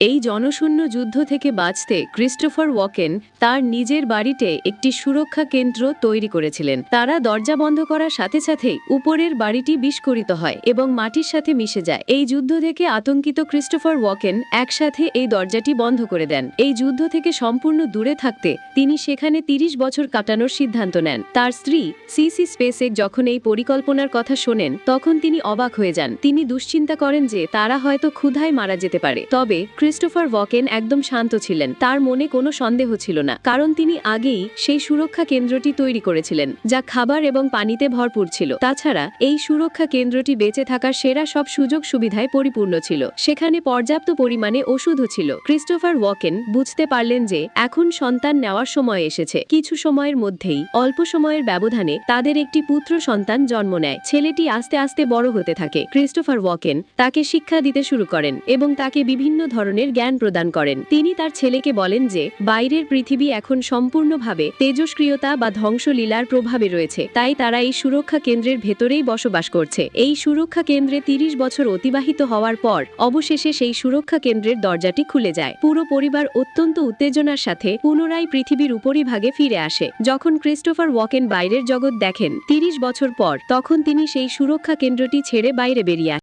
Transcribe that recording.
এই জনশূন্য যুদ্ধ থেকে বাঁচতে ক্রিস্টোফার ওয়াকেন তার নিজের বাড়িতে একটি সুরক্ষা কেন্দ্র তৈরি করেছিলেন। তারা দরজা বন্ধ করার সাথে সাথেই উপরের বাড়িটি বিস্ফোরিত হয় এবং মাটির সাথে মিশে যায়। এই যুদ্ধ থেকে আতঙ্কিত ক্রিস্টোফার ওয়াকেন একসাথে এই দরজাটি বন্ধ করে দেন। এই যুদ্ধ থেকে সম্পূর্ণ দূরে থাকতে তিনি সেখানে ৩০ বছর কাটানোর সিদ্ধান্ত নেন। তার স্ত্রী সিসি স্পেসেক যখন এই পরিকল্পনার কথা শোনেন তখন তিনি অবাক হয়ে যান। তিনি দুশ্চিন্তা করেন যে তারা হয়তো ক্ষুধায় মারা যেতে পারে। তবে ক্রিস্টোফার ওয়াকেন একদম শান্ত ছিলেন। তার মনে কোনো সন্দেহ ছিল না, কারণ তিনি আগেই সেই সুরক্ষা কেন্দ্রটি তৈরি করেছিলেন যা খাবার এবং পানিতে ভরপুর ছিল। তাছাড়া এই সুরক্ষা কেন্দ্রটি বেঁচে থাকার সেরা সব সুযোগ সুবিধায় পরিপূর্ণ ছিল। সেখানে পর্যাপ্ত পরিমাণে ওষুধও ছিল। ক্রিস্টোফার ওয়াকেন বুঝতে পারলেন যে এখন সন্তান নেওয়ার সময় এসেছে। কিছু সময়ের মধ্যেই অল্প সময়ের ব্যবধানে তাদের একটি পুত্র সন্তান জন্ম নেয়। ছেলেটি আস্তে আস্তে বড় হতে থাকে। ক্রিস্টোফার ওয়াকেন তাকে শিক্ষা দিতে শুরু করেন এবং তাকে বিভিন্ন ধরনের জ্ঞান প্রদান করেন। তিনি তার ছেলেকে বলেন যে বাইরের পৃথিবী এখন সম্পূর্ণভাবে তেজস্ক্রিয়তা বা ধ্বংসলীলার প্রভাবে রয়েছে, তাই তারা এই সুরক্ষা কেন্দ্রের ভেতরেই বসবাস করছে। এই সুরক্ষা কেন্দ্রে ৩০ বছর অতিবাহিত হওয়ার পর অবশেষে সেই সুরক্ষা কেন্দ্রের দরজাটি খুলে যায়। পুরো পরিবার অত্যন্ত উত্তেজনার সাথে পুনরায় পৃথিবীর উপরিভাগে ফিরে আসে। যখন ক্রিস্টোফার ওয়াকেন বাইরের জগৎ দেখেন ৩০ বছর পর, তখন তিনি সেই সুরক্ষা কেন্দ্রটি ছেড়ে বাইরে বেরিয়ে আসেন।